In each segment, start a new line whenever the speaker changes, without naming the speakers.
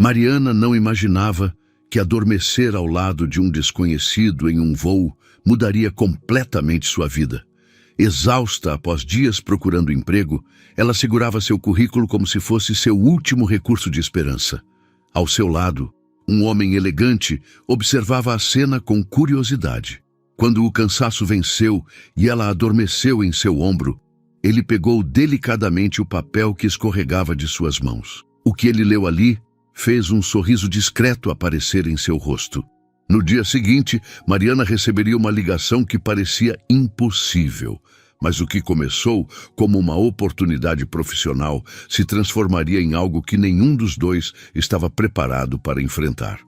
Mariana não imaginava que adormecer ao lado de um desconhecido em um voo mudaria completamente sua vida. Exausta após dias procurando emprego, ela segurava seu currículo como se fosse seu último recurso de esperança. Ao seu lado, um homem elegante observava a cena com curiosidade. Quando o cansaço venceu e ela adormeceu em seu ombro, ele pegou delicadamente o papel que escorregava de suas mãos. O que ele leu ali fez um sorriso discreto aparecer em seu rosto. No dia seguinte, Mariana receberia uma ligação que parecia impossível, mas o que começou como uma oportunidade profissional se transformaria em algo que nenhum dos dois estava preparado para enfrentar.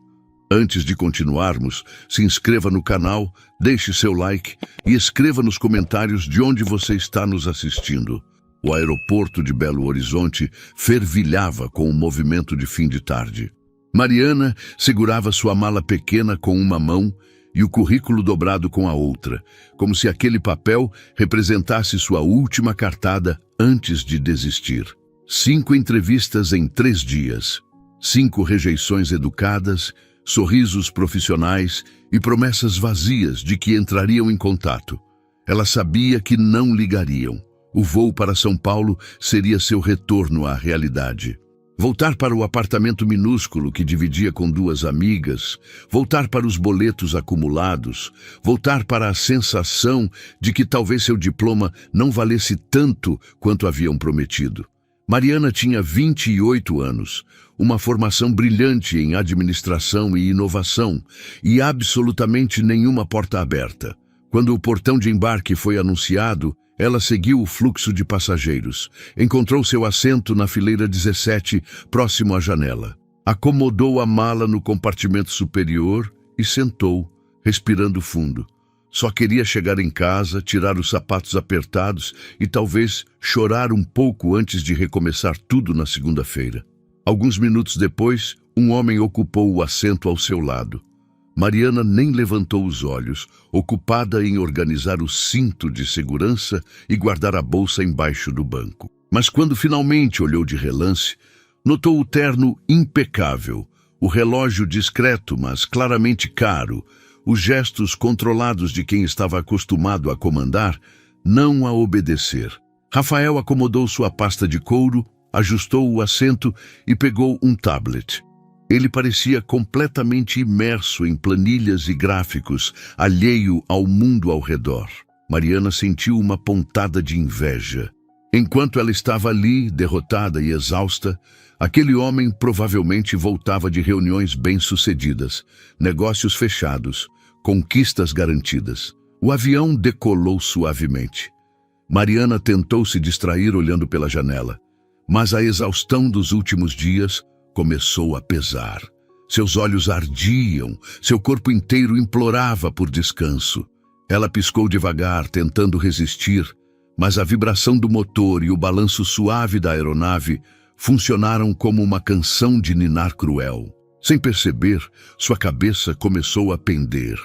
Antes de continuarmos, se inscreva no canal, deixe seu like e escreva nos comentários de onde você está nos assistindo. O aeroporto de Belo Horizonte fervilhava com o movimento de fim de tarde. Mariana segurava sua mala pequena com uma mão e o currículo dobrado com a outra, como se aquele papel representasse sua última cartada antes de desistir. 5 entrevistas em 3 dias, 5 rejeições educadas, sorrisos profissionais e promessas vazias de que entrariam em contato. Ela sabia que não ligariam. O voo para São Paulo seria seu retorno à realidade. Voltar para o apartamento minúsculo que dividia com 2 amigas, voltar para os boletos acumulados, voltar para a sensação de que talvez seu diploma não valesse tanto quanto haviam prometido. Mariana tinha 28 anos, uma formação brilhante em administração e inovação e absolutamente nenhuma porta aberta. Quando o portão de embarque foi anunciado, ela seguiu o fluxo de passageiros. Encontrou seu assento na fileira 17, próximo à janela. Acomodou a mala no compartimento superior e sentou, respirando fundo. Só queria chegar em casa, tirar os sapatos apertados e talvez chorar um pouco antes de recomeçar tudo na segunda-feira. Alguns minutos depois, um homem ocupou o assento ao seu lado. Mariana nem levantou os olhos, ocupada em organizar o cinto de segurança e guardar a bolsa embaixo do banco. Mas quando finalmente olhou de relance, notou o terno impecável, o relógio discreto, mas claramente caro, os gestos controlados de quem estava acostumado a comandar, não a obedecer. Rafael acomodou sua pasta de couro, ajustou o assento e pegou um tablet. Ele parecia completamente imerso em planilhas e gráficos, alheio ao mundo ao redor. Mariana sentiu uma pontada de inveja. Enquanto ela estava ali, derrotada e exausta, aquele homem provavelmente voltava de reuniões bem-sucedidas, negócios fechados, conquistas garantidas. O avião decolou suavemente. Mariana tentou se distrair olhando pela janela, mas a exaustão dos últimos dias começou a pesar. Seus olhos ardiam, seu corpo inteiro implorava por descanso. Ela piscou devagar, tentando resistir, mas a vibração do motor e o balanço suave da aeronave funcionaram como uma canção de ninar cruel. Sem perceber, sua cabeça começou a pender,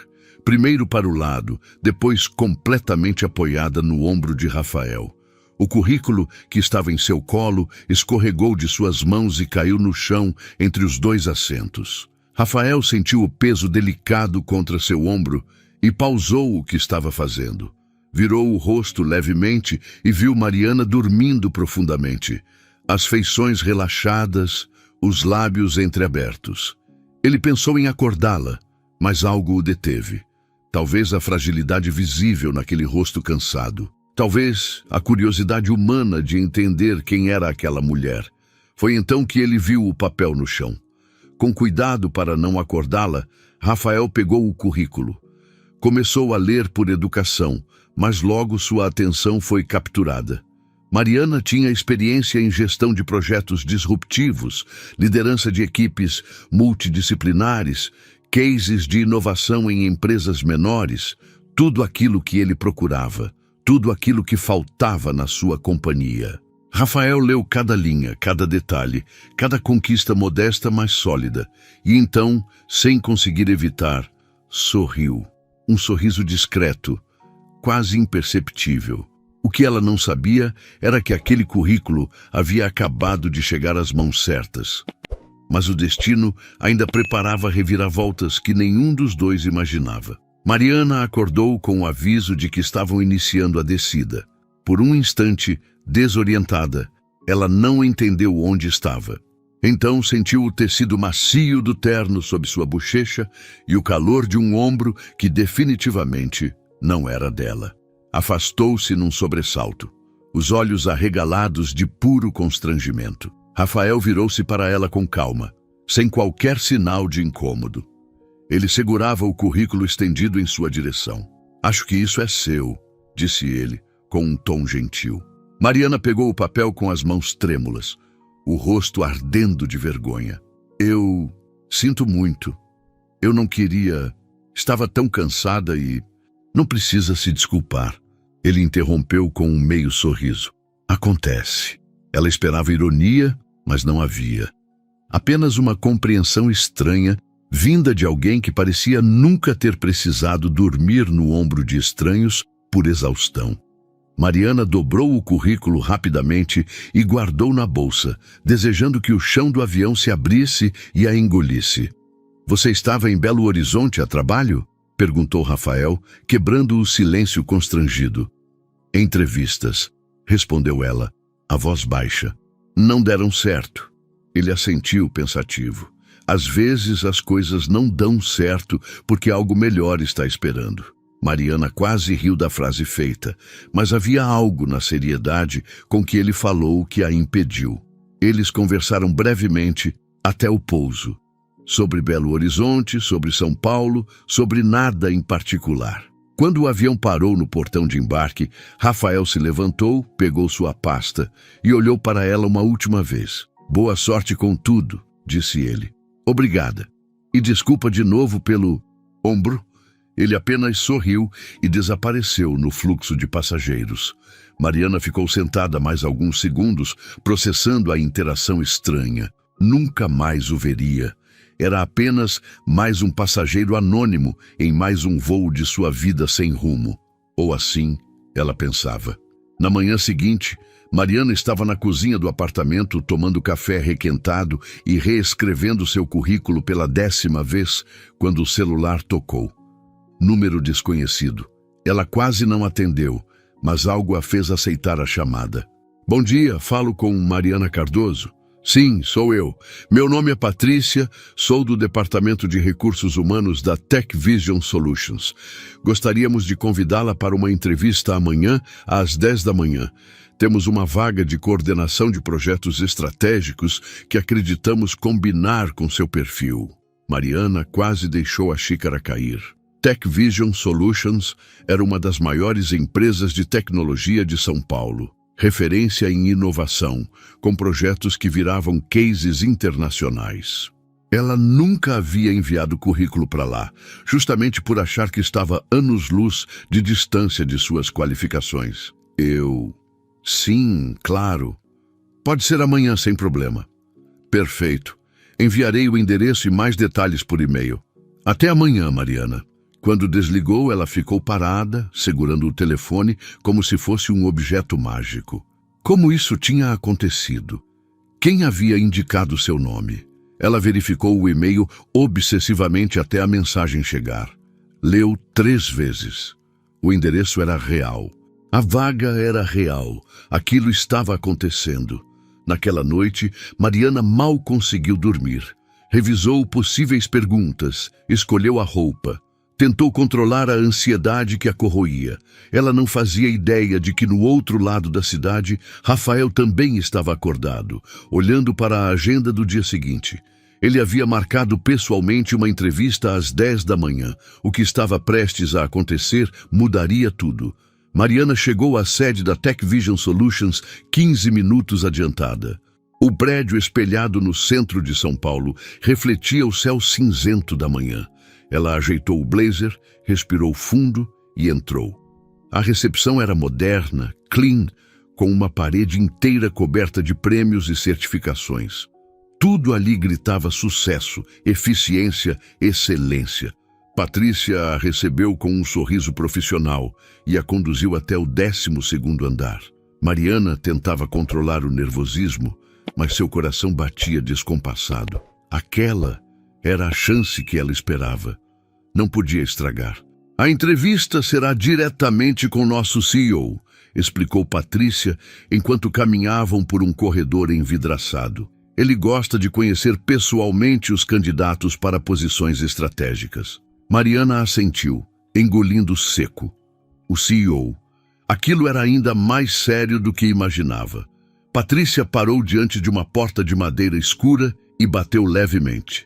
primeiro para o lado, depois completamente apoiada no ombro de Rafael. O currículo que estava em seu colo escorregou de suas mãos e caiu no chão entre os 2 assentos. Rafael sentiu o peso delicado contra seu ombro e pausou o que estava fazendo. Virou o rosto levemente e viu Mariana dormindo profundamente, as feições relaxadas, os lábios entreabertos. Ele pensou em acordá-la, mas algo o deteve. Talvez a fragilidade visível naquele rosto cansado. Talvez a curiosidade humana de entender quem era aquela mulher. Foi então que ele viu o papel no chão. Com cuidado para não acordá-la, Rafael pegou o currículo. Começou a ler por educação, mas logo sua atenção foi capturada. Mariana tinha experiência em gestão de projetos disruptivos, liderança de equipes multidisciplinares, cases de inovação em empresas menores, tudo aquilo que ele procurava. Tudo aquilo que faltava na sua companhia. Rafael leu cada linha, cada detalhe, cada conquista modesta mas sólida, e então, sem conseguir evitar, sorriu. Um sorriso discreto, quase imperceptível. O que ela não sabia era que aquele currículo havia acabado de chegar às mãos certas. Mas o destino ainda preparava reviravoltas que nenhum dos dois imaginava. Mariana acordou com o aviso de que estavam iniciando a descida. Por um instante, desorientada, ela não entendeu onde estava. Então sentiu o tecido macio do terno sob sua bochecha e o calor de um ombro que definitivamente não era dela. Afastou-se num sobressalto, os olhos arregalados de puro constrangimento. Rafael virou-se para ela com calma, sem qualquer sinal de incômodo. Ele segurava o currículo estendido em sua direção. "Acho que isso é seu", disse ele, com um tom gentil. Mariana pegou o papel com as mãos trêmulas, o rosto ardendo de vergonha. "Eu sinto muito. Eu não queria. Estava tão cansada e... Não precisa se desculpar." Ele interrompeu com um meio sorriso. "Acontece." Ela esperava ironia, mas não havia. Apenas uma compreensão estranha, vinda de alguém que parecia nunca ter precisado dormir no ombro de estranhos por exaustão. Mariana dobrou o currículo rapidamente e guardou na bolsa, desejando que o chão do avião se abrisse e a engolisse. "Você estava em Belo Horizonte a trabalho?" perguntou Rafael, quebrando o silêncio constrangido. "Entrevistas", respondeu ela, a voz baixa. "Não deram certo." Ele assentiu pensativo. Às vezes as coisas não dão certo porque algo melhor está esperando. Mariana quase riu da frase feita, mas havia algo na seriedade com que ele falou que a impediu. Eles conversaram brevemente até o pouso. Sobre Belo Horizonte, sobre São Paulo, sobre nada em particular. Quando o avião parou no portão de embarque, Rafael se levantou, pegou sua pasta e olhou para ela uma última vez. "Boa sorte com tudo", disse ele. "Obrigada. E desculpa de novo pelo ombro." Ele apenas sorriu e desapareceu no fluxo de passageiros. Mariana ficou sentada mais alguns segundos, processando a interação estranha. Nunca mais o veria. Era apenas mais um passageiro anônimo em mais um voo de sua vida sem rumo. Ou assim, ela pensava. Na manhã seguinte, Mariana estava na cozinha do apartamento tomando café requentado e reescrevendo seu currículo pela 10ª vez, quando o celular tocou. Número desconhecido. Ela quase não atendeu, mas algo a fez aceitar a chamada. "Bom dia, falo com Mariana Cardoso?" "Sim, sou eu. Meu nome é Patrícia, sou do Departamento de Recursos Humanos da Tech Vision Solutions. Gostaríamos de convidá-la para uma entrevista amanhã, às 10 da manhã. Temos uma vaga de coordenação de projetos estratégicos que acreditamos combinar com seu perfil." Mariana quase deixou a xícara cair. Tech Vision Solutions era uma das maiores empresas de tecnologia de São Paulo, referência em inovação, com projetos que viravam cases internacionais. Ela nunca havia enviado currículo para lá, justamente por achar que estava anos-luz de distância de suas qualificações. Sim, claro. Pode ser amanhã sem problema." "Perfeito. Enviarei o endereço e mais detalhes por e-mail." "Até amanhã, Mariana." Quando desligou, ela ficou parada, segurando o telefone como se fosse um objeto mágico. Como isso tinha acontecido? Quem havia indicado seu nome? Ela verificou o e-mail obsessivamente até a mensagem chegar. Leu 3 vezes. O endereço era real. A vaga era real. Aquilo estava acontecendo. Naquela noite, Mariana mal conseguiu dormir. Revisou possíveis perguntas, escolheu a roupa. Tentou controlar a ansiedade que a corroía. Ela não fazia ideia de que no outro lado da cidade, Rafael também estava acordado, olhando para a agenda do dia seguinte. Ele havia marcado pessoalmente uma entrevista às 10 da manhã. O que estava prestes a acontecer mudaria tudo. Mariana chegou à sede da Tech Vision Solutions 15 minutos adiantada. O prédio espelhado no centro de São Paulo refletia o céu cinzento da manhã. Ela ajeitou o blazer, respirou fundo e entrou. A recepção era moderna, clean, com uma parede inteira coberta de prêmios e certificações. Tudo ali gritava sucesso, eficiência, excelência. Patrícia a recebeu com um sorriso profissional e a conduziu até o 12º andar. Mariana tentava controlar o nervosismo, mas seu coração batia descompassado. Aquela era a chance que ela esperava. Não podia estragar. A entrevista será diretamente com nosso CEO, explicou Patrícia enquanto caminhavam por um corredor envidraçado. Ele gosta de conhecer pessoalmente os candidatos para posições estratégicas. Mariana assentiu, engolindo seco. O CEO. Aquilo era ainda mais sério do que imaginava. Patrícia parou diante de uma porta de madeira escura e bateu levemente.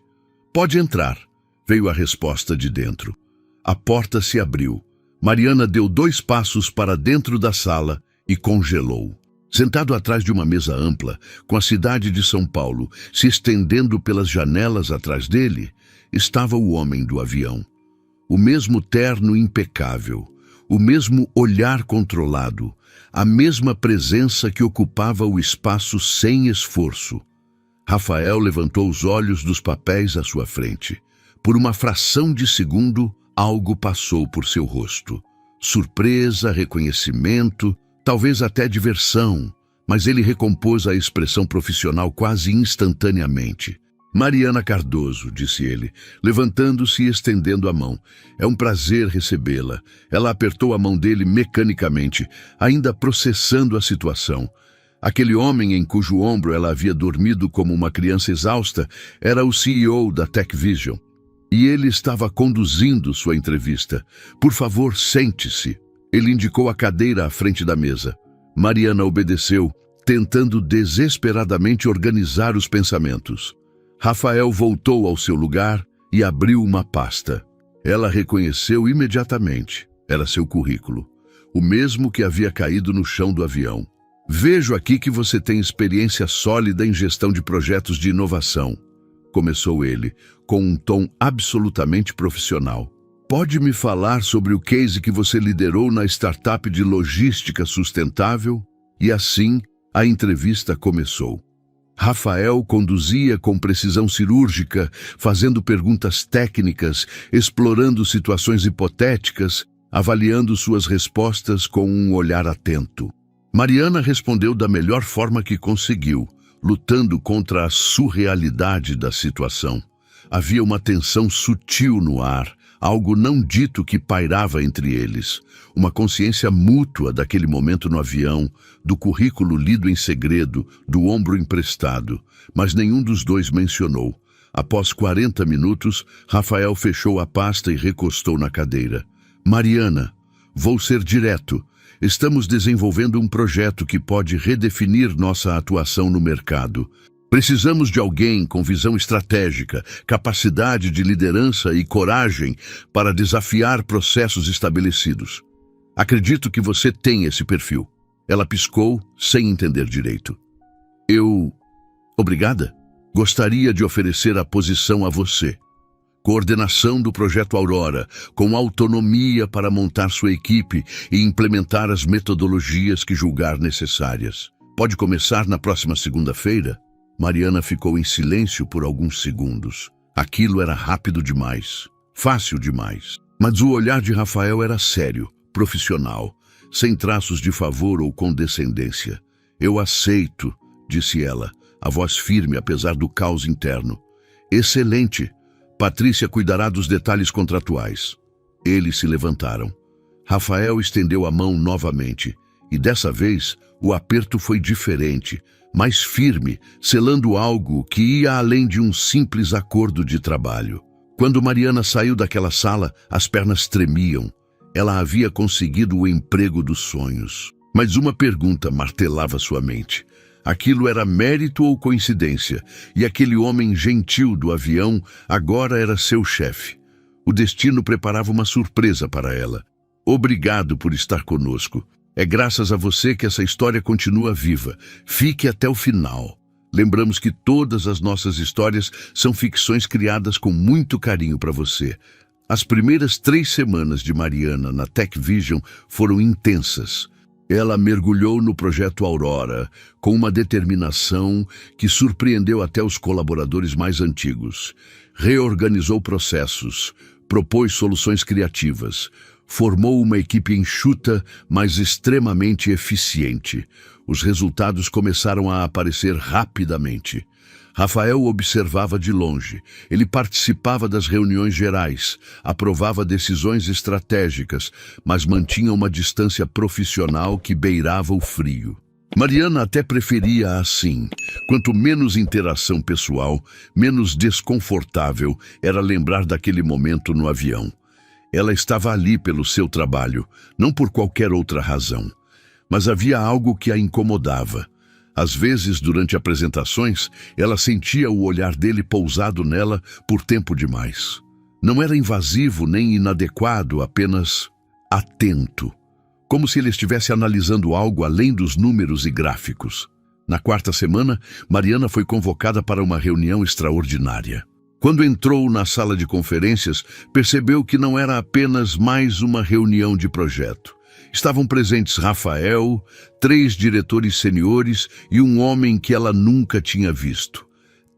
Pode entrar, veio a resposta de dentro. A porta se abriu. Mariana deu 2 passos para dentro da sala e congelou. Sentado atrás de uma mesa ampla, com a cidade de São Paulo se estendendo pelas janelas atrás dele, estava o homem do avião. O mesmo terno impecável, o mesmo olhar controlado, a mesma presença que ocupava o espaço sem esforço. Rafael levantou os olhos dos papéis à sua frente. Por uma fração de segundo, algo passou por seu rosto. Surpresa, reconhecimento, talvez até diversão, mas ele recompôs a expressão profissional quase instantaneamente. Mariana Cardoso, disse ele, levantando-se e estendendo a mão. É um prazer recebê-la. Ela apertou a mão dele mecanicamente, ainda processando a situação. Aquele homem em cujo ombro ela havia dormido como uma criança exausta era o CEO da TechVision. E ele estava conduzindo sua entrevista. Por favor, sente-se. Ele indicou a cadeira à frente da mesa. Mariana obedeceu, tentando desesperadamente organizar os pensamentos. Rafael voltou ao seu lugar e abriu uma pasta. Ela reconheceu imediatamente. Era seu currículo. O mesmo que havia caído no chão do avião. Vejo aqui que você tem experiência sólida em gestão de projetos de inovação. Começou ele, com um tom absolutamente profissional. Pode me falar sobre o case que você liderou na startup de logística sustentável? E assim, a entrevista começou. Rafael conduzia com precisão cirúrgica, fazendo perguntas técnicas, explorando situações hipotéticas, avaliando suas respostas com um olhar atento. Mariana respondeu da melhor forma que conseguiu, lutando contra a surrealidade da situação. Havia uma tensão sutil no ar, algo não dito que pairava entre eles. Uma consciência mútua daquele momento no avião, do currículo lido em segredo, do ombro emprestado. Mas nenhum dos dois mencionou. Após 40 minutos, Rafael fechou a pasta e recostou na cadeira. Mariana, vou ser direto. Estamos desenvolvendo um projeto que pode redefinir nossa atuação no mercado. Precisamos de alguém com visão estratégica, capacidade de liderança e coragem para desafiar processos estabelecidos. Acredito que você tem esse perfil. Ela piscou, sem entender direito. Obrigada. Gostaria de oferecer a posição a você. Coordenação do projeto Aurora, com autonomia para montar sua equipe e implementar as metodologias que julgar necessárias. Pode começar na próxima segunda-feira? Mariana ficou em silêncio por alguns segundos. Aquilo era rápido demais, fácil demais. Mas o olhar de Rafael era sério, profissional, sem traços de favor ou condescendência. Eu aceito, disse ela, a voz firme apesar do caos interno. Excelente. Patrícia cuidará dos detalhes contratuais. Eles se levantaram. Rafael estendeu a mão novamente, e dessa vez o aperto foi diferente, mais firme, selando algo que ia além de um simples acordo de trabalho. Quando Mariana saiu daquela sala, as pernas tremiam. Ela havia conseguido o emprego dos sonhos. Mas uma pergunta martelava sua mente. Aquilo era mérito ou coincidência, e aquele homem gentil do avião agora era seu chefe. O destino preparava uma surpresa para ela. Obrigado por estar conosco. É graças a você que essa história continua viva. Fique até o final. Lembramos que todas as nossas histórias são ficções criadas com muito carinho para você. As primeiras 3 semanas de Mariana na TechVision foram intensas. Ela mergulhou no projeto Aurora com uma determinação que surpreendeu até os colaboradores mais antigos. Reorganizou processos, propôs soluções criativas, formou uma equipe enxuta, mas extremamente eficiente. Os resultados começaram a aparecer rapidamente. Rafael observava de longe. Ele participava das reuniões gerais, aprovava decisões estratégicas, mas mantinha uma distância profissional que beirava o frio. Mariana até preferia assim. Quanto menos interação pessoal, menos desconfortável era lembrar daquele momento no avião. Ela estava ali pelo seu trabalho, não por qualquer outra razão. Mas havia algo que a incomodava. Às vezes, durante apresentações, ela sentia o olhar dele pousado nela por tempo demais. Não era invasivo nem inadequado, apenas atento. Como se ele estivesse analisando algo além dos números e gráficos. Na quarta semana, Mariana foi convocada para uma reunião extraordinária. Quando entrou na sala de conferências, percebeu que não era apenas mais uma reunião de projeto. Estavam presentes Rafael, 3 diretores seniores e um homem que ela nunca tinha visto.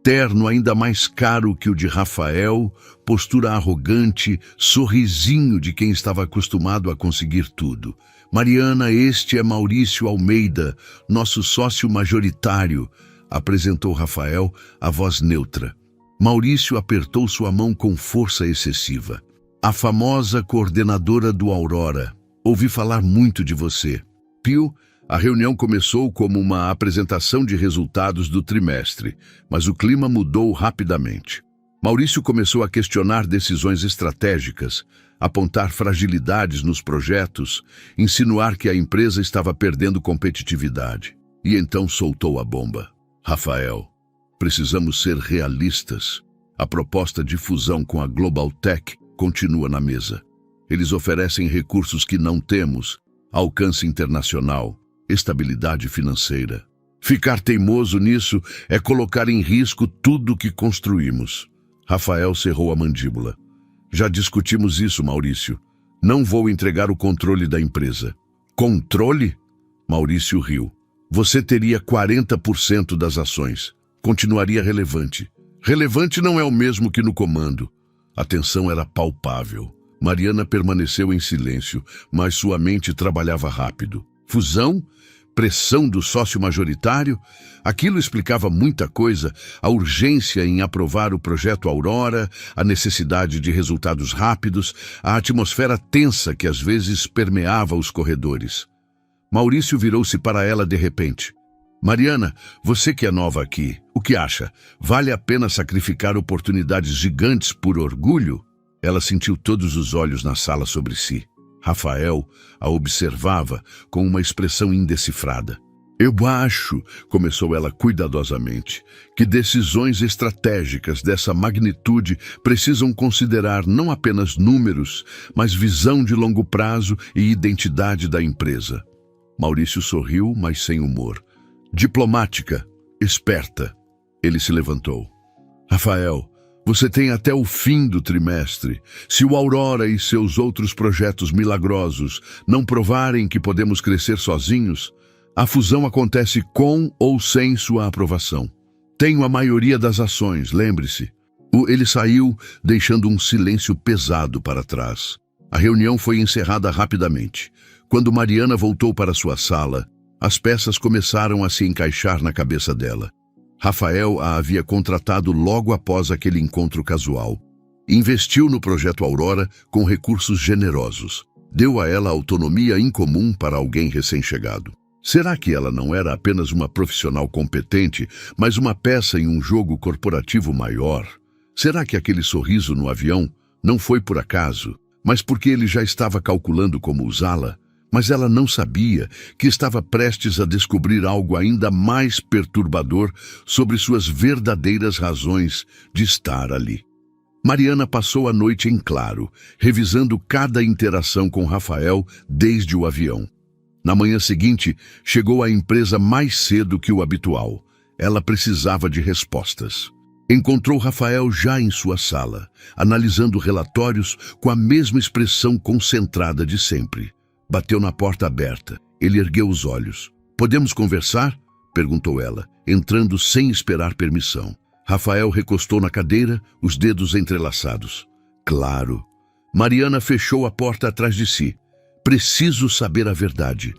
Terno ainda mais caro que o de Rafael, postura arrogante, sorrisinho de quem estava acostumado a conseguir tudo. Mariana, este é Maurício Almeida, nosso sócio majoritário, apresentou Rafael, a voz neutra. Maurício apertou sua mão com força excessiva. A famosa coordenadora do Aurora. Ouvi falar muito de você. Pio, a reunião começou como uma apresentação de resultados do trimestre, mas o clima mudou rapidamente. Maurício começou a questionar decisões estratégicas, apontar fragilidades nos projetos, insinuar que a empresa estava perdendo competitividade. E então soltou a bomba. Rafael, precisamos ser realistas. A proposta de fusão com a Global Tech continua na mesa. Eles oferecem recursos que não temos, alcance internacional, estabilidade financeira. Ficar teimoso nisso é colocar em risco tudo que construímos. Rafael cerrou a mandíbula. Já discutimos isso, Maurício. Não vou entregar o controle da empresa. Controle? Maurício riu. Você teria 40% das ações. Continuaria relevante. Relevante não é o mesmo que no comando. A tensão era palpável. Mariana permaneceu em silêncio, mas sua mente trabalhava rápido. Fusão? Pressão do sócio majoritário? Aquilo explicava muita coisa, a urgência em aprovar o projeto Aurora, a necessidade de resultados rápidos, a atmosfera tensa que às vezes permeava os corredores. Maurício virou-se para ela de repente. Mariana, você que é nova aqui, o que acha? Vale a pena sacrificar oportunidades gigantes por orgulho? Ela sentiu todos os olhos na sala sobre si. Rafael a observava com uma expressão indecifrada. Eu acho, começou ela cuidadosamente, que decisões estratégicas dessa magnitude precisam considerar não apenas números, mas visão de longo prazo e identidade da empresa. Maurício sorriu, mas sem humor. Diplomática, esperta. Ele se levantou. Rafael, você tem até o fim do trimestre. Se o Aurora e seus outros projetos milagrosos não provarem que podemos crescer sozinhos, a fusão acontece com ou sem sua aprovação. Tenho a maioria das ações, lembre-se. Ele saiu, deixando um silêncio pesado para trás. A reunião foi encerrada rapidamente. Quando Mariana voltou para sua sala, as peças começaram a se encaixar na cabeça dela. Rafael a havia contratado logo após aquele encontro casual. Investiu no projeto Aurora com recursos generosos. Deu a ela autonomia incomum para alguém recém-chegado. Será que ela não era apenas uma profissional competente, mas uma peça em um jogo corporativo maior? Será que aquele sorriso no avião não foi por acaso, mas porque ele já estava calculando como usá-la? Mas ela não sabia que estava prestes a descobrir algo ainda mais perturbador sobre suas verdadeiras razões de estar ali. Mariana passou a noite em claro, revisando cada interação com Rafael desde o avião. Na manhã seguinte, chegou à empresa mais cedo que o habitual. Ela precisava de respostas. Encontrou Rafael já em sua sala, analisando relatórios com a mesma expressão concentrada de sempre. Bateu na porta aberta. Ele ergueu os olhos. Podemos conversar? Perguntou ela, entrando sem esperar permissão. Rafael recostou na cadeira, os dedos entrelaçados. Claro. Mariana fechou a porta atrás de si. Preciso saber a verdade.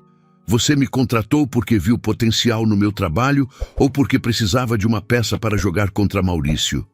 Você me contratou porque viu potencial no meu trabalho ou porque precisava de uma peça para jogar contra Maurício?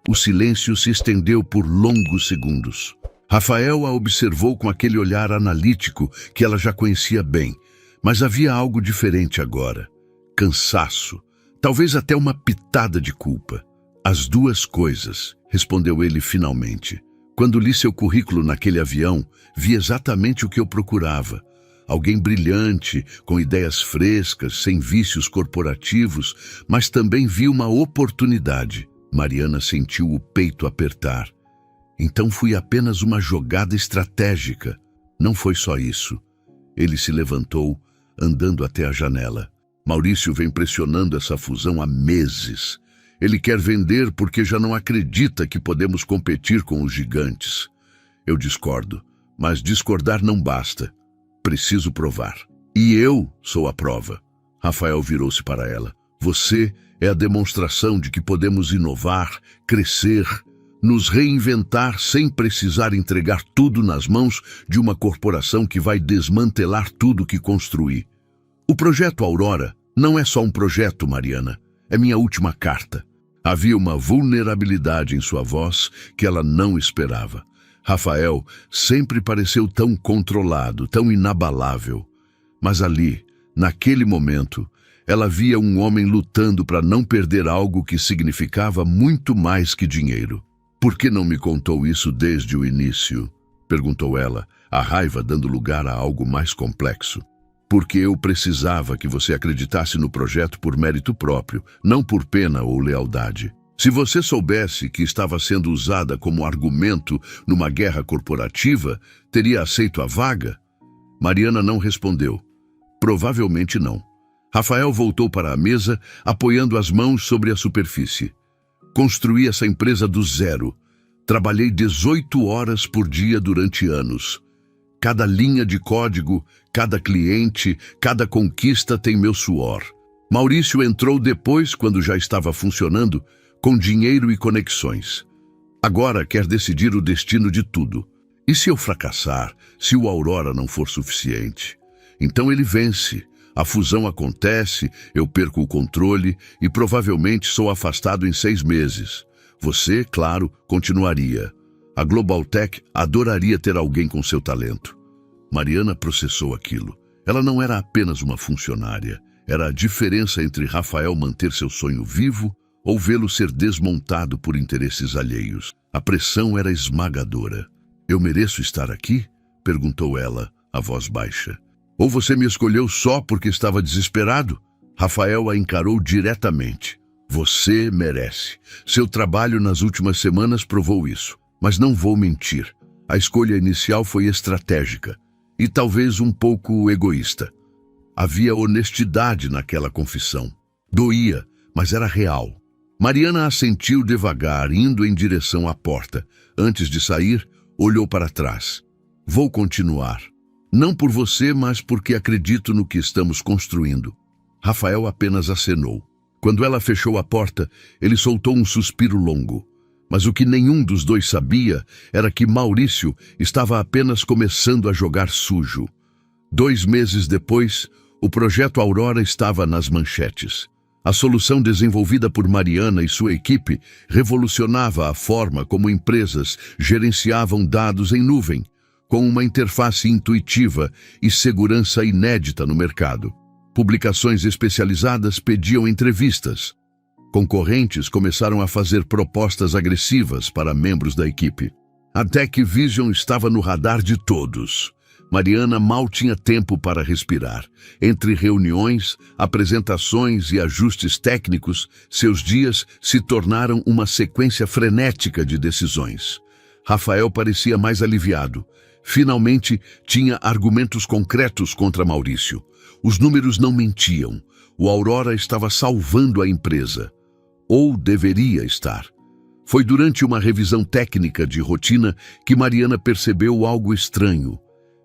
O silêncio se estendeu por longos segundos. Rafael a observou com aquele olhar analítico que ela já conhecia bem, mas havia algo diferente agora. Cansaço, talvez até uma pitada de culpa. As duas coisas, respondeu ele finalmente. Quando li seu currículo naquele avião, vi exatamente o que eu procurava. Alguém brilhante, com ideias frescas, sem vícios corporativos, mas também vi uma oportunidade. Mariana sentiu o peito apertar. Então fui apenas uma jogada estratégica. Não foi só isso. Ele se levantou, andando até a janela. Maurício vem pressionando essa fusão há meses. Ele quer vender porque já não acredita que podemos competir com os gigantes. Eu discordo, mas discordar não basta. Preciso provar. E eu sou a prova. Rafael virou-se para ela. Você é a demonstração de que podemos inovar, crescer, nos reinventar sem precisar entregar tudo nas mãos de uma corporação que vai desmantelar tudo que construí. O projeto Aurora não é só um projeto, Mariana. É minha última carta. Havia uma vulnerabilidade em sua voz que ela não esperava. Rafael sempre pareceu tão controlado, tão inabalável. Mas ali, naquele momento, ela via um homem lutando para não perder algo que significava muito mais que dinheiro. Por que não me contou isso desde o início? Perguntou ela, a raiva dando lugar a algo mais complexo. Porque eu precisava que você acreditasse no projeto por mérito próprio, não por pena ou lealdade. Se você soubesse que estava sendo usada como argumento numa guerra corporativa, teria aceito a vaga? Mariana não respondeu. Provavelmente não. Rafael voltou para a mesa, apoiando as mãos sobre a superfície. Construí essa empresa do zero. Trabalhei 18 horas por dia durante anos. Cada linha de código, cada cliente, cada conquista tem meu suor. Maurício entrou depois, quando já estava funcionando, com dinheiro e conexões. Agora quer decidir o destino de tudo. E se eu fracassar, se o Aurora não for suficiente? Então ele vence. A fusão acontece, eu perco o controle e provavelmente sou afastado em 6 meses. Você, claro, continuaria. A Global Tech adoraria ter alguém com seu talento. Mariana processou aquilo. Ela não era apenas uma funcionária. Era a diferença entre Rafael manter seu sonho vivo ou vê-lo ser desmontado por interesses alheios. A pressão era esmagadora. Eu mereço estar aqui? Perguntou ela, a voz baixa. Ou você me escolheu só porque estava desesperado? Rafael a encarou diretamente. Você merece. Seu trabalho nas últimas semanas provou isso. Mas não vou mentir. A escolha inicial foi estratégica e talvez um pouco egoísta. Havia honestidade naquela confissão. Doía, mas era real. Mariana assentiu devagar, indo em direção à porta. Antes de sair, olhou para trás. Vou continuar. Não por você, mas porque acredito no que estamos construindo. Rafael apenas acenou. Quando ela fechou a porta, ele soltou um suspiro longo. Mas o que nenhum dos dois sabia era que Maurício estava apenas começando a jogar sujo. 2 meses depois, o projeto Aurora estava nas manchetes. A solução desenvolvida por Mariana e sua equipe revolucionava a forma como empresas gerenciavam dados em nuvem, com uma interface intuitiva e segurança inédita no mercado. Publicações especializadas pediam entrevistas. Concorrentes começaram a fazer propostas agressivas para membros da equipe. A Tech Vision estava no radar de todos. Mariana mal tinha tempo para respirar. Entre reuniões, apresentações e ajustes técnicos, seus dias se tornaram uma sequência frenética de decisões. Rafael parecia mais aliviado. Finalmente, tinha argumentos concretos contra Maurício. Os números não mentiam. O Aurora estava salvando a empresa. Ou deveria estar. Foi durante uma revisão técnica de rotina que Mariana percebeu algo estranho.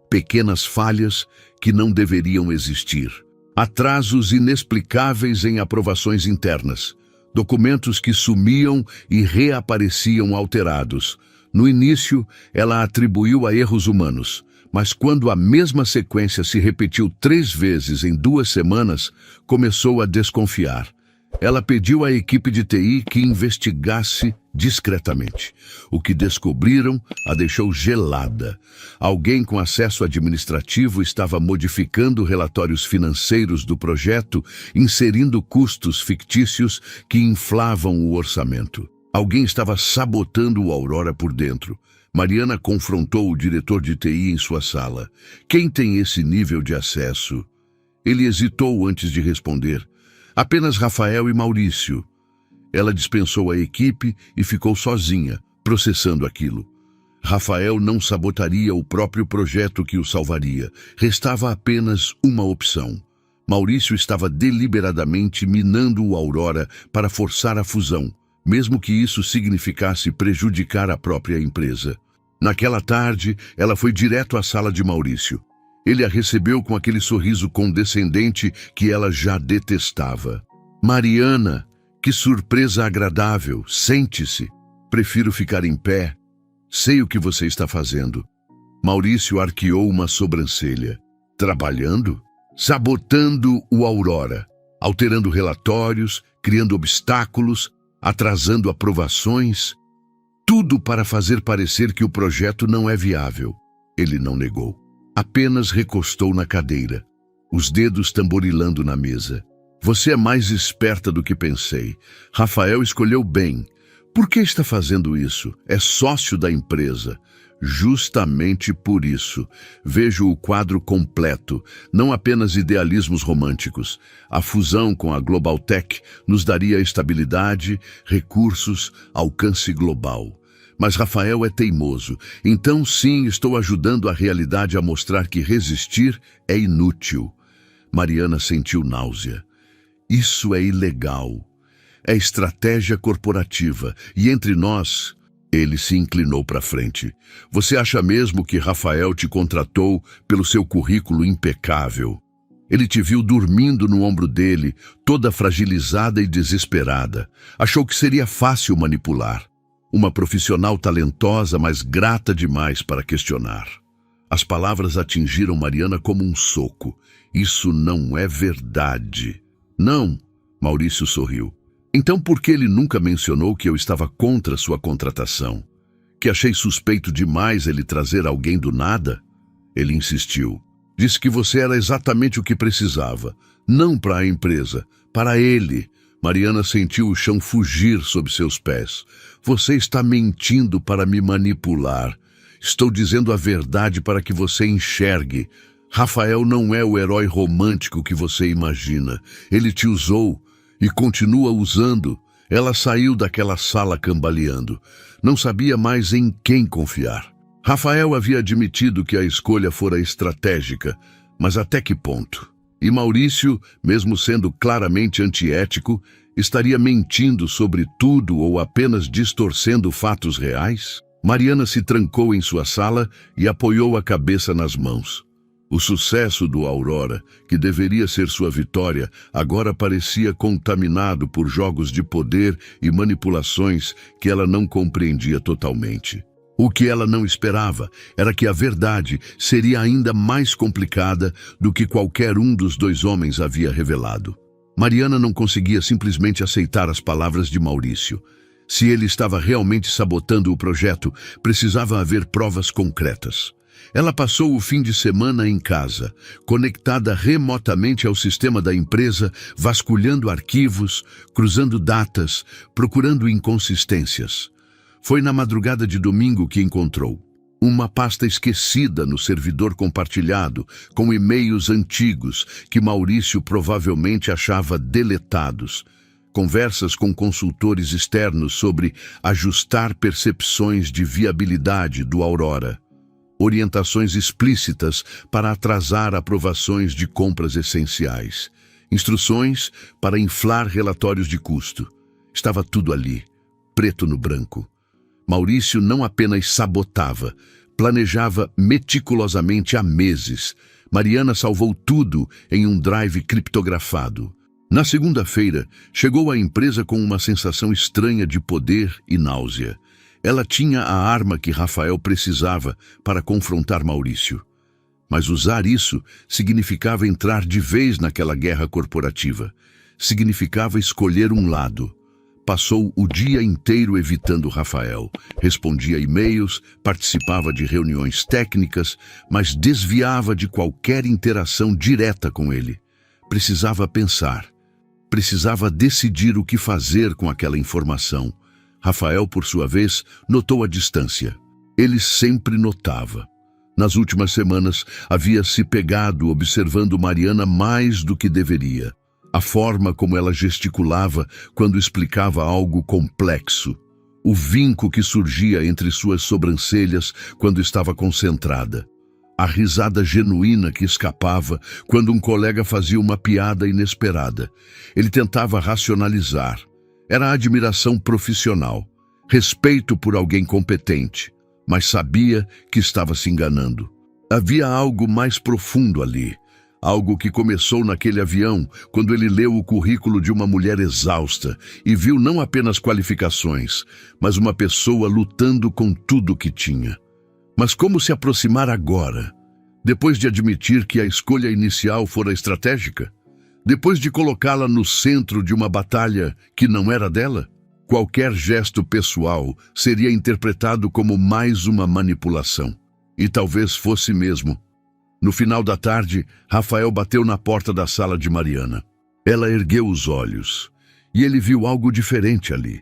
Pequenas falhas que não deveriam existir. Atrasos inexplicáveis em aprovações internas. Documentos que sumiam e reapareciam alterados. No início, ela atribuiu a erros humanos, Mas quando a mesma sequência se repetiu 3 vezes em 2 semanas, começou a desconfiar. Ela pediu à equipe de TI que investigasse discretamente. O que descobriram a deixou gelada. Alguém com acesso administrativo estava modificando relatórios financeiros do projeto, inserindo custos fictícios que inflavam o orçamento. Alguém estava sabotando o Aurora por dentro. Mariana confrontou o diretor de TI em sua sala. Quem tem esse nível de acesso? Ele hesitou antes de responder. Apenas Rafael e Maurício. Ela dispensou a equipe e ficou sozinha, processando aquilo. Rafael não sabotaria o próprio projeto que o salvaria. Restava apenas uma opção. Maurício estava deliberadamente minando o Aurora para forçar a fusão, mesmo que isso significasse prejudicar a própria empresa. Naquela tarde, ela foi direto à sala de Maurício. Ele a recebeu com aquele sorriso condescendente que ela já detestava. Mariana, que surpresa agradável. Sente-se. Prefiro ficar em pé. Sei o que você está fazendo. Maurício arqueou uma sobrancelha. Trabalhando? Sabotando o Aurora. Alterando relatórios, criando obstáculos, atrasando aprovações. Tudo para fazer parecer que o projeto não é viável. Ele não negou. Apenas recostou na cadeira, os dedos tamborilando na mesa. Você é mais esperta do que pensei. Rafael escolheu bem. Por que está fazendo isso? É sócio da empresa. Justamente por isso. Vejo o quadro completo, não apenas idealismos românticos. A fusão com a Global Tech nos daria estabilidade, recursos, alcance global. Mas Rafael é teimoso, então sim, estou ajudando a realidade a mostrar que resistir é inútil. Mariana sentiu náusea. Isso é ilegal. É estratégia corporativa. E entre nós, ele se inclinou para frente. Você acha mesmo que Rafael te contratou pelo seu currículo impecável? Ele te viu dormindo no ombro dele, toda fragilizada e desesperada. Achou que seria fácil manipular. Uma profissional talentosa, mas grata demais para questionar. As palavras atingiram Mariana como um soco. Isso não é verdade. Não, Maurício sorriu. Então por que ele nunca mencionou que eu estava contra sua contratação? Que achei suspeito demais ele trazer alguém do nada? Ele insistiu. Disse que você era exatamente o que precisava. Não para a empresa, para ele. Mariana sentiu o chão fugir sob seus pés. Você está mentindo para me manipular. Estou dizendo a verdade para que você enxergue. Rafael não é o herói romântico que você imagina. Ele te usou e continua usando. Ela saiu daquela sala cambaleando. Não sabia mais em quem confiar. Rafael havia admitido que a escolha fora estratégica, mas até que ponto? E Maurício, mesmo sendo claramente antiético, estaria mentindo sobre tudo ou apenas distorcendo fatos reais? Mariana se trancou em sua sala e apoiou a cabeça nas mãos. O sucesso do Aurora, que deveria ser sua vitória, agora parecia contaminado por jogos de poder e manipulações que ela não compreendia totalmente. O que ela não esperava era que a verdade seria ainda mais complicada do que qualquer um dos 2 homens havia revelado. Mariana não conseguia simplesmente aceitar as palavras de Maurício. Se ele estava realmente sabotando o projeto, precisava haver provas concretas. Ela passou o fim de semana em casa, conectada remotamente ao sistema da empresa, vasculhando arquivos, cruzando datas, procurando inconsistências. Foi na madrugada de domingo que encontrou uma pasta esquecida no servidor compartilhado, com e-mails antigos que Maurício provavelmente achava deletados. Conversas com consultores externos sobre ajustar percepções de viabilidade do Aurora. Orientações explícitas para atrasar aprovações de compras essenciais. Instruções para inflar relatórios de custo. Estava tudo ali, preto no branco. Maurício não apenas sabotava, planejava meticulosamente há meses. Mariana salvou tudo em um drive criptografado. Na segunda-feira, chegou à empresa com uma sensação estranha de poder e náusea. Ela tinha a arma que Rafael precisava para confrontar Maurício. Mas usar isso significava entrar de vez naquela guerra corporativa. Significava escolher um lado. Passou o dia inteiro evitando Rafael. Respondia e-mails, participava de reuniões técnicas, mas desviava de qualquer interação direta com ele. Precisava pensar. Precisava decidir o que fazer com aquela informação. Rafael, por sua vez, notou a distância. Ele sempre notava. Nas últimas semanas, havia se pegado observando Mariana mais do que deveria. A forma como ela gesticulava quando explicava algo complexo. O vinco que surgia entre suas sobrancelhas quando estava concentrada. A risada genuína que escapava quando um colega fazia uma piada inesperada. Ele tentava racionalizar. Era admiração profissional. Respeito por alguém competente. Mas sabia que estava se enganando. Havia algo mais profundo ali. Algo que começou naquele avião, quando ele leu o currículo de uma mulher exausta e viu não apenas qualificações, mas uma pessoa lutando com tudo que tinha. Mas como se aproximar agora? Depois de admitir que a escolha inicial fora estratégica? Depois de colocá-la no centro de uma batalha que não era dela? Qualquer gesto pessoal seria interpretado como mais uma manipulação. E talvez fosse mesmo. No final da tarde, Rafael bateu na porta da sala de Mariana. Ela ergueu os olhos, e ele viu algo diferente ali.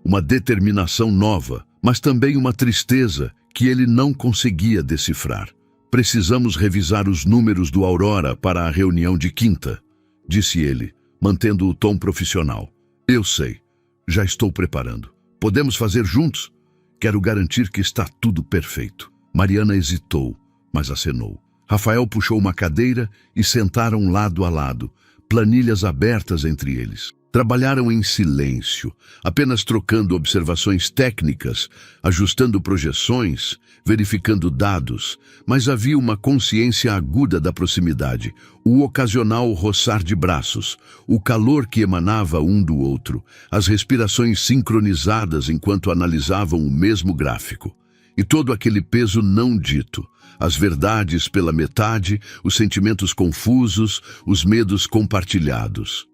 Uma determinação nova, mas também uma tristeza que ele não conseguia decifrar. Precisamos revisar os números do Aurora para a reunião de quinta, disse ele, mantendo o tom profissional. Eu sei. Já estou preparando. Podemos fazer juntos? Quero garantir que está tudo perfeito. Mariana hesitou, mas acenou. Rafael puxou uma cadeira e sentaram lado a lado, planilhas abertas entre eles. Trabalharam em silêncio, apenas trocando observações técnicas, ajustando projeções, verificando dados, mas havia uma consciência aguda da proximidade, o ocasional roçar de braços, o calor que emanava um do outro, as respirações sincronizadas enquanto analisavam o mesmo gráfico. E todo aquele peso não dito, as verdades pela metade, os sentimentos confusos, os medos compartilhados.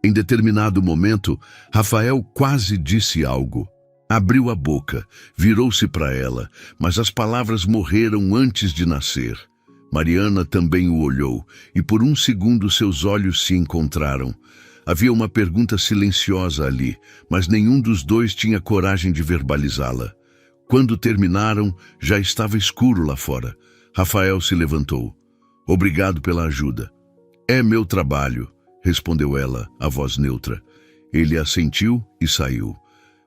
Em determinado momento, Rafael quase disse algo. Abriu a boca, virou-se para ela, mas as palavras morreram antes de nascer. Mariana também o olhou, e por um segundo seus olhos se encontraram. Havia uma pergunta silenciosa ali, mas nenhum dos dois tinha coragem de verbalizá-la. Quando terminaram, já estava escuro lá fora. Rafael se levantou. Obrigado pela ajuda. É meu trabalho, respondeu ela, a voz neutra. Ele assentiu e saiu.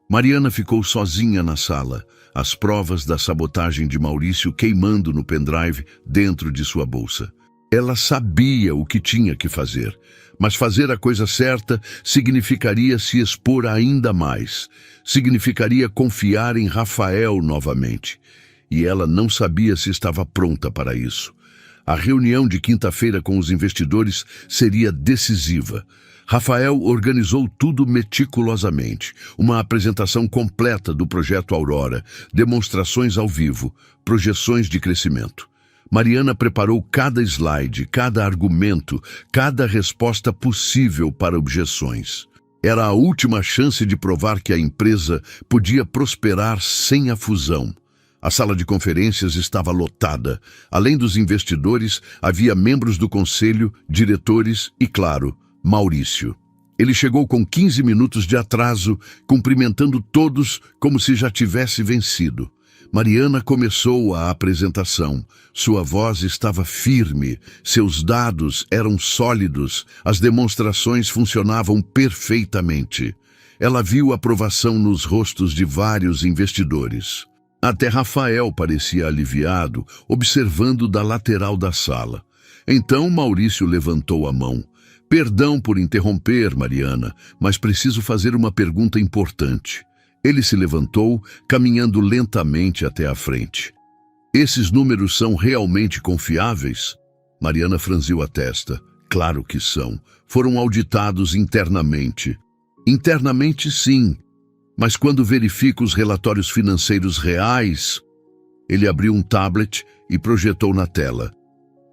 Mariana ficou sozinha na sala, as provas da sabotagem de Maurício queimando no pendrive dentro de sua bolsa. Ela sabia o que tinha que fazer, mas fazer a coisa certa significaria se expor ainda mais. Significaria confiar em Rafael novamente. E ela não sabia se estava pronta para isso. A reunião de quinta-feira com os investidores seria decisiva. Rafael organizou tudo meticulosamente. Uma apresentação completa do projeto Aurora, demonstrações ao vivo, projeções de crescimento. Mariana preparou cada slide, cada argumento, cada resposta possível para objeções. Era a última chance de provar que a empresa podia prosperar sem a fusão. A sala de conferências estava lotada. Além dos investidores, havia membros do conselho, diretores e, claro, Maurício. Ele chegou com 15 minutos de atraso, cumprimentando todos como se já tivesse vencido. Mariana começou a apresentação. Sua voz estava firme, seus dados eram sólidos, as demonstrações funcionavam perfeitamente. Ela viu aprovação nos rostos de vários investidores. Até Rafael parecia aliviado, observando da lateral da sala. Então Maurício levantou a mão. Perdão por interromper, Mariana, mas preciso fazer uma pergunta importante. Ele se levantou, caminhando lentamente até a frente. Esses números são realmente confiáveis? Mariana franziu a testa. Claro que são. Foram auditados internamente. Internamente, sim. Mas quando verifico os relatórios financeiros reais... Ele abriu um tablet e projetou na tela.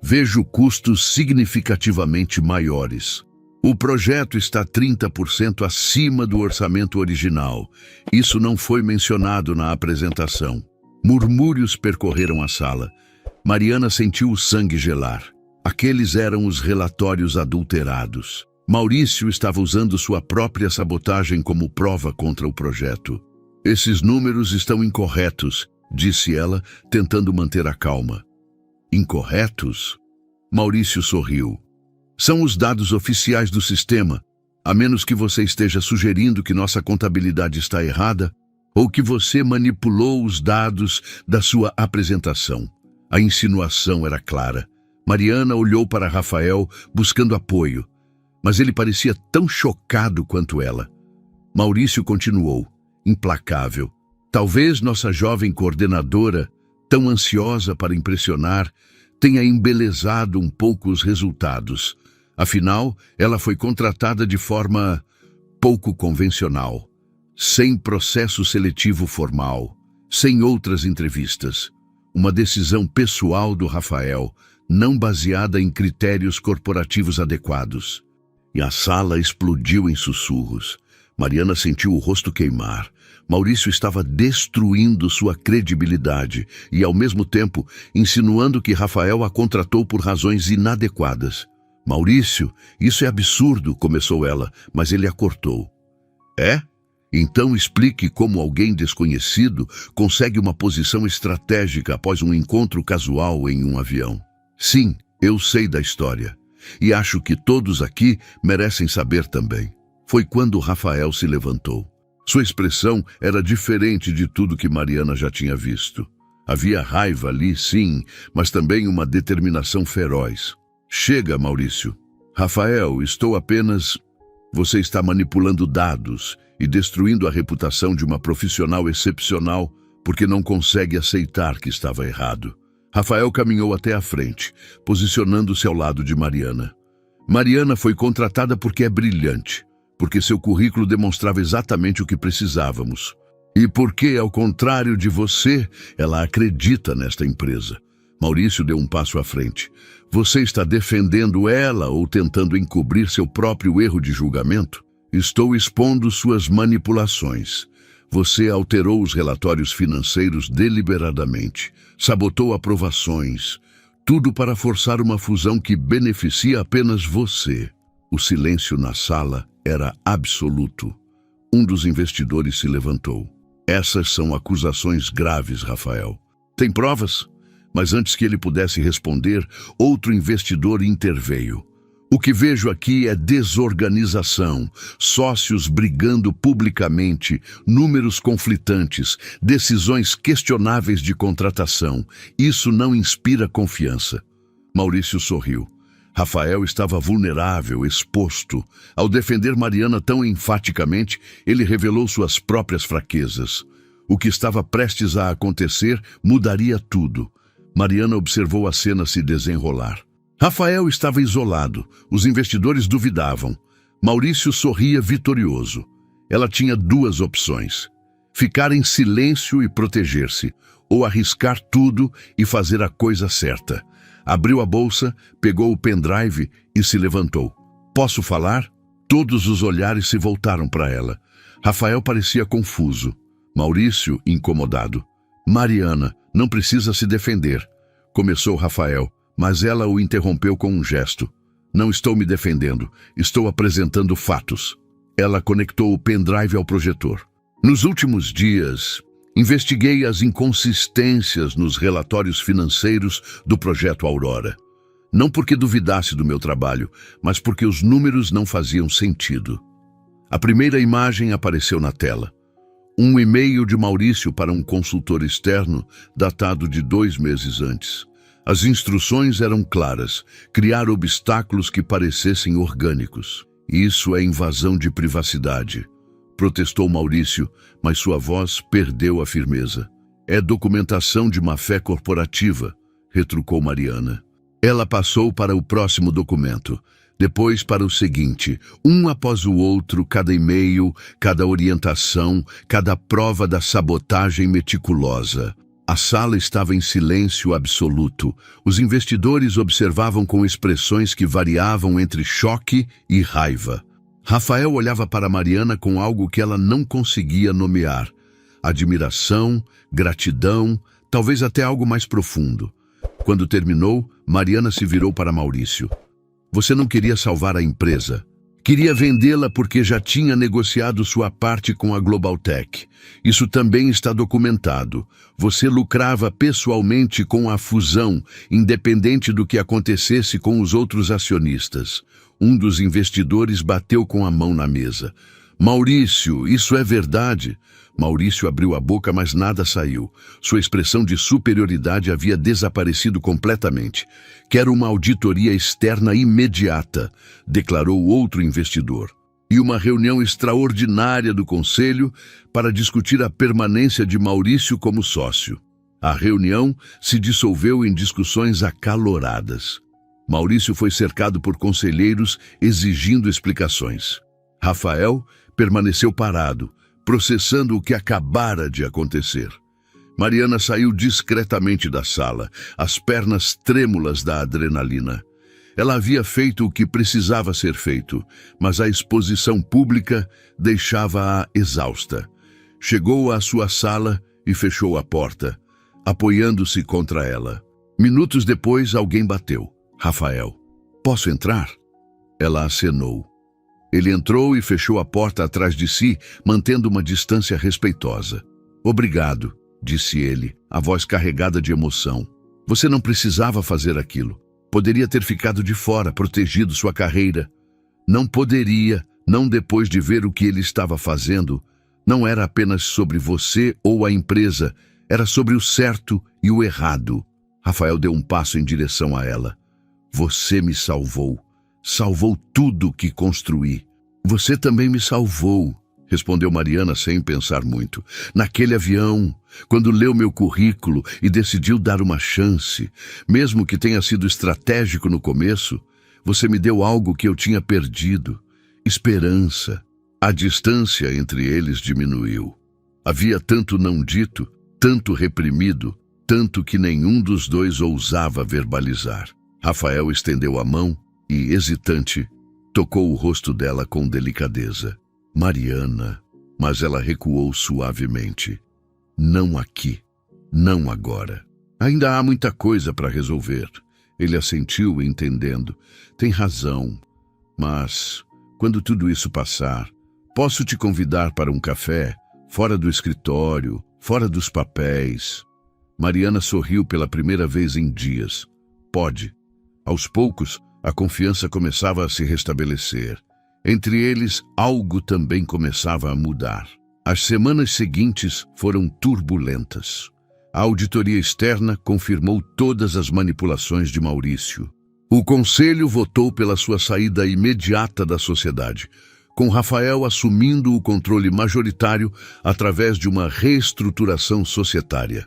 Vejo custos significativamente maiores. O projeto está 30% acima do orçamento original. Isso não foi mencionado na apresentação. Murmúrios percorreram a sala. Mariana sentiu o sangue gelar. Aqueles eram os relatórios adulterados. Maurício estava usando sua própria sabotagem como prova contra o projeto. Esses números estão incorretos, disse ela, tentando manter a calma. Incorretos? Maurício sorriu. São os dados oficiais do sistema, a menos que você esteja sugerindo que nossa contabilidade está errada ou que você manipulou os dados da sua apresentação. A insinuação era clara. Mariana olhou para Rafael, buscando apoio, mas ele parecia tão chocado quanto ela. Maurício continuou, implacável. Talvez nossa jovem coordenadora, tão ansiosa para impressionar, tenha embelezado um pouco os resultados. Afinal, ela foi contratada de forma pouco convencional, sem processo seletivo formal, sem outras entrevistas. Uma decisão pessoal do Rafael, não baseada em critérios corporativos adequados. E a sala explodiu em sussurros. Mariana sentiu o rosto queimar. Maurício estava destruindo sua credibilidade e, ao mesmo tempo, insinuando que Rafael a contratou por razões inadequadas. Maurício, isso é absurdo, começou ela, mas ele a cortou. É? Então explique como alguém desconhecido consegue uma posição estratégica após um encontro casual em um avião. Sim, eu sei da história. E acho que todos aqui merecem saber também. Foi quando Rafael se levantou. Sua expressão era diferente de tudo que Mariana já tinha visto. Havia raiva ali, sim, mas também uma determinação feroz. Chega, Maurício. Rafael, estou apenas... Você está manipulando dados e destruindo a reputação de uma profissional excepcional porque não consegue aceitar que estava errado. Rafael caminhou até a frente, posicionando-se ao lado de Mariana. Mariana foi contratada porque é brilhante, porque seu currículo demonstrava exatamente o que precisávamos. E porque, ao contrário de você, ela acredita nesta empresa. Maurício deu um passo à frente. Você está defendendo ela ou tentando encobrir seu próprio erro de julgamento? Estou expondo suas manipulações. Você alterou os relatórios financeiros deliberadamente, sabotou aprovações, tudo para forçar uma fusão que beneficia apenas você. O silêncio na sala era absoluto. Um dos investidores se levantou. Essas são acusações graves, Rafael. Tem provas? Mas antes que ele pudesse responder, outro investidor interveio. O que vejo aqui é desorganização, sócios brigando publicamente, números conflitantes, decisões questionáveis de contratação. Isso não inspira confiança. Maurício sorriu. Rafael estava vulnerável, exposto. Ao defender Mariana tão enfaticamente, ele revelou suas próprias fraquezas. O que estava prestes a acontecer mudaria tudo. Mariana observou a cena se desenrolar. Rafael estava isolado. Os investidores duvidavam. Maurício sorria vitorioso. Ela tinha duas opções: ficar em silêncio e proteger-se, ou arriscar tudo e fazer a coisa certa. Abriu a bolsa, pegou o pendrive e se levantou. Posso falar? Todos os olhares se voltaram para ela. Rafael parecia confuso. Maurício, incomodado. Mariana, não precisa se defender. Começou Rafael, mas ela o interrompeu com um gesto. Não estou me defendendo, estou apresentando fatos. Ela conectou o pendrive ao projetor. Nos últimos dias, investiguei as inconsistências nos relatórios financeiros do projeto Aurora. Não porque duvidasse do meu trabalho, mas porque os números não faziam sentido. A primeira imagem apareceu na tela. Um e-mail de Maurício para um consultor externo, datado de 2 meses antes. As instruções eram claras: criar obstáculos que parecessem orgânicos. Isso é invasão de privacidade, protestou Maurício, mas sua voz perdeu a firmeza. É documentação de má-fé corporativa, retrucou Mariana. Ela passou para o próximo documento, depois para o seguinte, um após o outro, cada e-mail, cada orientação, cada prova da sabotagem meticulosa. A sala estava em silêncio absoluto. Os investidores observavam com expressões que variavam entre choque e raiva. Rafael olhava para Mariana com algo que ela não conseguia nomear. Admiração, gratidão, talvez até algo mais profundo. Quando terminou, Mariana se virou para Maurício. Você não queria salvar a empresa. Queria vendê-la porque já tinha negociado sua parte com a Globaltech. Isso também está documentado. Você lucrava pessoalmente com a fusão, independente do que acontecesse com os outros acionistas. Um dos investidores bateu com a mão na mesa. Maurício, isso é verdade? Maurício abriu a boca, mas nada saiu. Sua expressão de superioridade havia desaparecido completamente. Quero uma auditoria externa imediata, declarou outro investidor. E uma reunião extraordinária do conselho para discutir a permanência de Maurício como sócio. A reunião se dissolveu em discussões acaloradas. Maurício foi cercado por conselheiros exigindo explicações. Rafael permaneceu parado, processando o que acabara de acontecer. Mariana saiu discretamente da sala, as pernas trêmulas da adrenalina. Ela havia feito o que precisava ser feito, mas a exposição pública deixava-a exausta. Chegou à sua sala e fechou a porta, apoiando-se contra ela. Minutos depois, alguém bateu. Rafael. Posso entrar? Ela acenou. Ele entrou e fechou a porta atrás de si, mantendo uma distância respeitosa. Obrigado, disse ele, a voz carregada de emoção. Você não precisava fazer aquilo. Poderia ter ficado de fora, protegido sua carreira. Não poderia, não depois de ver o que ele estava fazendo. Não era apenas sobre você ou a empresa, era sobre o certo e o errado. Rafael deu um passo em direção a ela. Você me salvou. Salvou tudo que construí. Você também me salvou, respondeu Mariana sem pensar muito. Naquele avião, quando leu meu currículo e decidiu dar uma chance, mesmo que tenha sido estratégico no começo, você me deu algo que eu tinha perdido, esperança. A distância entre eles diminuiu. Havia tanto não dito, tanto reprimido, tanto que nenhum dos dois ousava verbalizar. Rafael estendeu a mão e, hesitante, tocou o rosto dela com delicadeza. Mariana, mas ela recuou suavemente. Não aqui, não agora. Ainda há muita coisa para resolver. Ele assentiu, entendendo. Tem razão, mas quando tudo isso passar, posso te convidar para um café, fora do escritório, fora dos papéis. Mariana sorriu pela primeira vez em dias. Pode. Aos poucos, a confiança começava a se restabelecer. Entre eles, algo também começava a mudar. As semanas seguintes foram turbulentas. A auditoria externa confirmou todas as manipulações de Maurício. O conselho votou pela sua saída imediata da sociedade, com Rafael assumindo o controle majoritário através de uma reestruturação societária.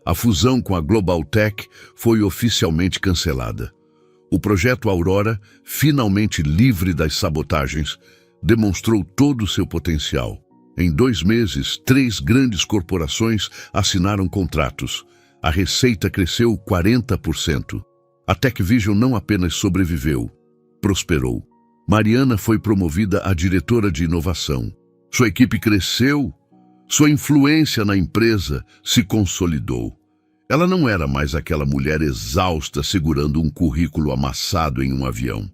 A fusão com a Globaltech foi oficialmente cancelada. O projeto Aurora, finalmente livre das sabotagens, demonstrou todo o seu potencial. Em 2 meses, 3 grandes corporações assinaram contratos. A receita cresceu 40%. A TechVision não apenas sobreviveu, prosperou. Mariana foi promovida a diretora de inovação. Sua equipe cresceu, sua influência na empresa se consolidou. Ela não era mais aquela mulher exausta segurando um currículo amassado em um avião.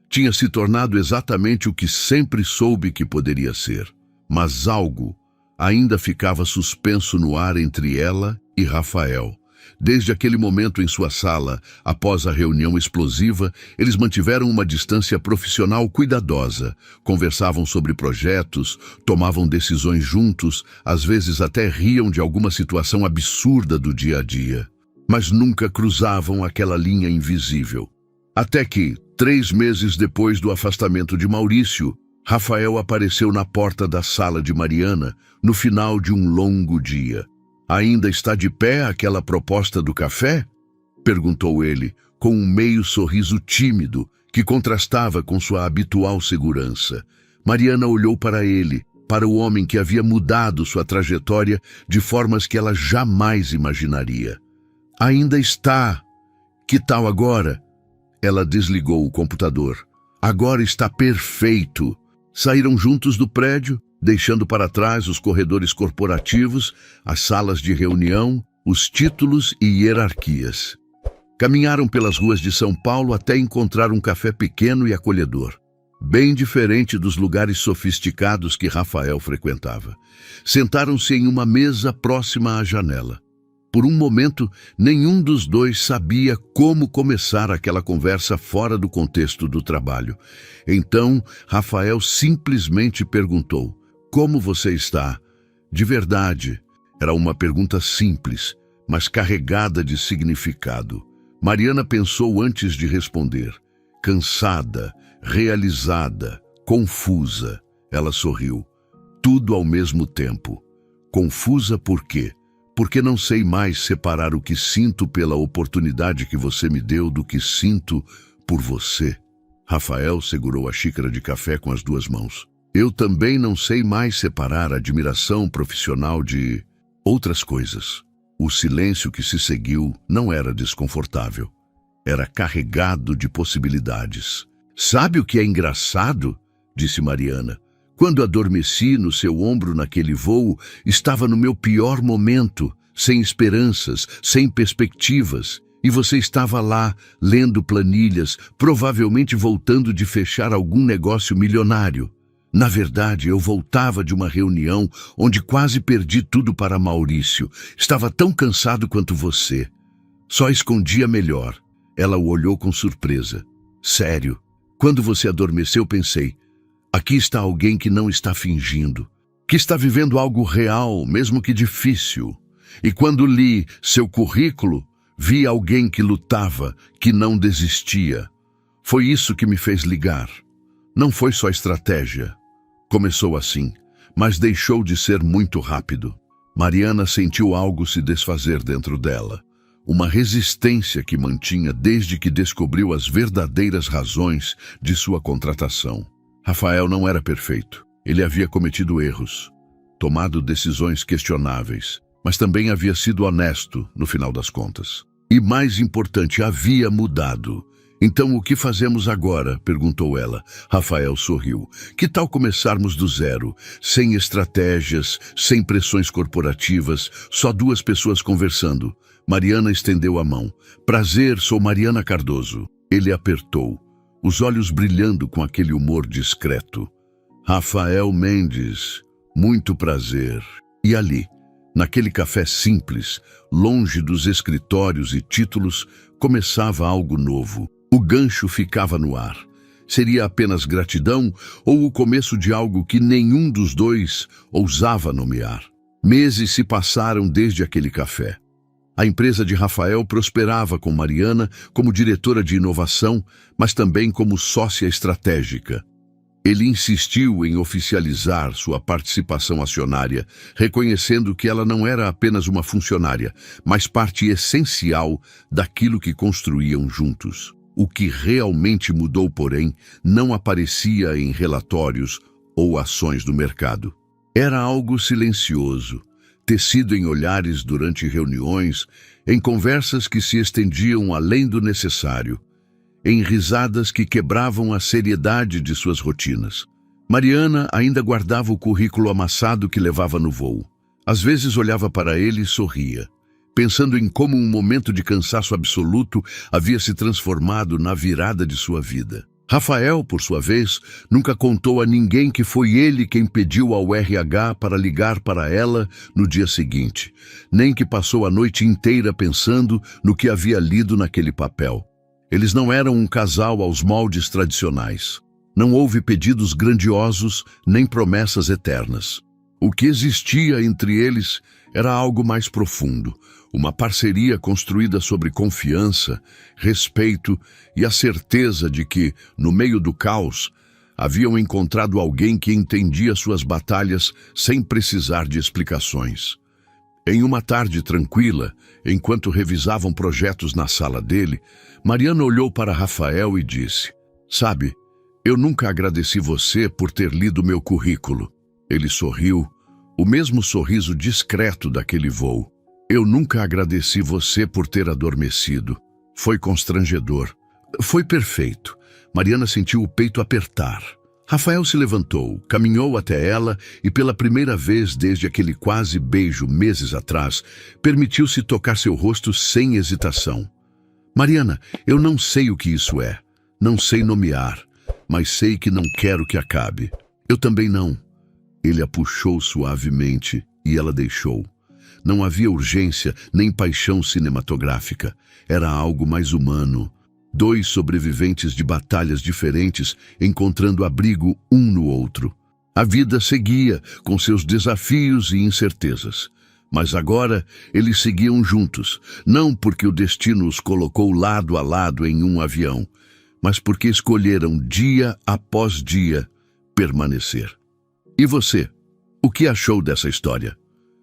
Tinha se tornado exatamente o que sempre soube que poderia ser. Mas algo ainda ficava suspenso no ar entre ela e Rafael. Desde aquele momento em sua sala, após a reunião explosiva, eles mantiveram uma distância profissional cuidadosa, conversavam sobre projetos, tomavam decisões juntos, às vezes até riam de alguma situação absurda do dia a dia. Mas nunca cruzavam aquela linha invisível. Até que, 3 meses depois do afastamento de Maurício, Rafael apareceu na porta da sala de Mariana, no final de um longo dia. Ainda está de pé aquela proposta do café? Perguntou ele, com um meio sorriso tímido que contrastava com sua habitual segurança. Mariana olhou para ele, para o homem que havia mudado sua trajetória de formas que ela jamais imaginaria. Ainda está. Que tal agora? Ela desligou o computador. Agora está perfeito. Saíram juntos do prédio, deixando para trás os corredores corporativos, as salas de reunião, os títulos e hierarquias. Caminharam pelas ruas de São Paulo até encontrar um café pequeno e acolhedor, bem diferente dos lugares sofisticados que Rafael frequentava. Sentaram-se em uma mesa próxima à janela. Por um momento, nenhum dos dois sabia como começar aquela conversa fora do contexto do trabalho. Então, Rafael simplesmente perguntou: "Como você está?" De verdade, era uma pergunta simples, mas carregada de significado. Mariana pensou antes de responder. Cansada, realizada, confusa. Ela sorriu. Tudo ao mesmo tempo. Confusa por quê? Porque não sei mais separar o que sinto pela oportunidade que você me deu do que sinto por você. Rafael segurou a xícara de café com as duas mãos. Eu também não sei mais separar a admiração profissional de outras coisas. O silêncio que se seguiu não era desconfortável. Era carregado de possibilidades. Sabe o que é engraçado? Disse Mariana. Quando adormeci no seu ombro naquele voo, estava no meu pior momento, sem esperanças, sem perspectivas. E você estava lá, lendo planilhas, provavelmente voltando de fechar algum negócio milionário. Na verdade, eu voltava de uma reunião onde quase perdi tudo para Maurício. Estava tão cansado quanto você. Só escondia melhor. Ela o olhou com surpresa. Sério, quando você adormeceu, pensei: aqui está alguém que não está fingindo, que está vivendo algo real, mesmo que difícil. E quando li seu currículo, vi alguém que lutava, que não desistia. Foi isso que me fez ligar. Não foi só estratégia. Começou assim, mas deixou de ser muito rápido. Mariana sentiu algo se desfazer dentro dela. Uma resistência que mantinha desde que descobriu as verdadeiras razões de sua contratação. Rafael não era perfeito. Ele havia cometido erros, tomado decisões questionáveis, mas também havia sido honesto no final das contas. E mais importante, havia mudado. Então o que fazemos agora? Perguntou ela. Rafael sorriu. Que tal começarmos do zero, sem estratégias, sem pressões corporativas, só duas pessoas conversando? Mariana estendeu a mão. Prazer, sou Mariana Cardoso. Ele apertou, os olhos brilhando com aquele humor discreto. Rafael Mendes, muito prazer. E ali, naquele café simples, longe dos escritórios e títulos, começava algo novo. O gancho ficava no ar. Seria apenas gratidão ou o começo de algo que nenhum dos dois ousava nomear? Meses se passaram desde aquele café. A empresa de Rafael prosperava com Mariana como diretora de inovação, mas também como sócia estratégica. Ele insistiu em oficializar sua participação acionária, reconhecendo que ela não era apenas uma funcionária, mas parte essencial daquilo que construíam juntos. O que realmente mudou, porém, não aparecia em relatórios ou ações do mercado. Era algo silencioso, tecido em olhares durante reuniões, em conversas que se estendiam além do necessário, em risadas que quebravam a seriedade de suas rotinas. Mariana ainda guardava o currículo amassado que levava no voo. Às vezes olhava para ele e sorria, pensando em como um momento de cansaço absoluto havia se transformado na virada de sua vida. Rafael, por sua vez, nunca contou a ninguém que foi ele quem pediu ao RH para ligar para ela no dia seguinte, nem que passou a noite inteira pensando no que havia lido naquele papel. Eles não eram um casal aos moldes tradicionais. Não houve pedidos grandiosos nem promessas eternas. O que existia entre eles era algo mais profundo, uma parceria construída sobre confiança, respeito e a certeza de que, no meio do caos, haviam encontrado alguém que entendia suas batalhas sem precisar de explicações. Em uma tarde tranquila, enquanto revisavam projetos na sala dele, Mariana olhou para Rafael e disse: "Sabe, eu nunca agradeci você por ter lido meu currículo. Ele sorriu, o mesmo sorriso discreto daquele voo. Eu nunca agradeci você por ter adormecido. Foi constrangedor. Foi perfeito. Mariana sentiu o peito apertar. Rafael se levantou, caminhou até ela e, pela primeira vez desde aquele quase beijo meses atrás, permitiu-se tocar seu rosto sem hesitação. Mariana, eu não sei o que isso é. Não sei nomear, mas sei que não quero que acabe. Eu também não. Ele a puxou suavemente e ela deixou. Não havia urgência nem paixão cinematográfica. Era algo mais humano. Dois sobreviventes de batalhas diferentes encontrando abrigo um no outro. A vida seguia com seus desafios e incertezas. Mas agora eles seguiam juntos, não porque o destino os colocou lado a lado em um avião, mas porque escolheram dia após dia permanecer. E você? O que achou dessa história?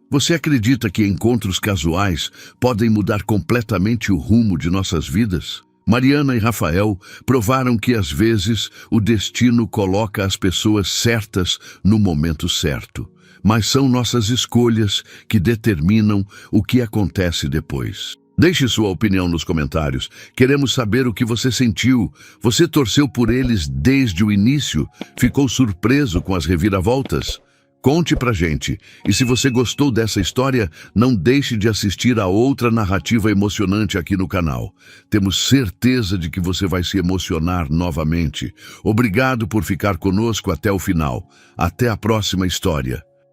Você acredita que encontros casuais podem mudar completamente o rumo de nossas vidas? Mariana e Rafael provaram que, às vezes, o destino coloca as pessoas certas no momento certo, mas são nossas escolhas que determinam o que acontece depois. Deixe sua opinião nos comentários. Queremos saber o que você sentiu. Você torceu por eles desde o início? Ficou surpreso com as reviravoltas? Conte pra gente. E se você gostou dessa história, não deixe de assistir a outra narrativa emocionante aqui no canal. Temos certeza de que você vai se emocionar novamente. Obrigado por ficar conosco até o final. Até a próxima história.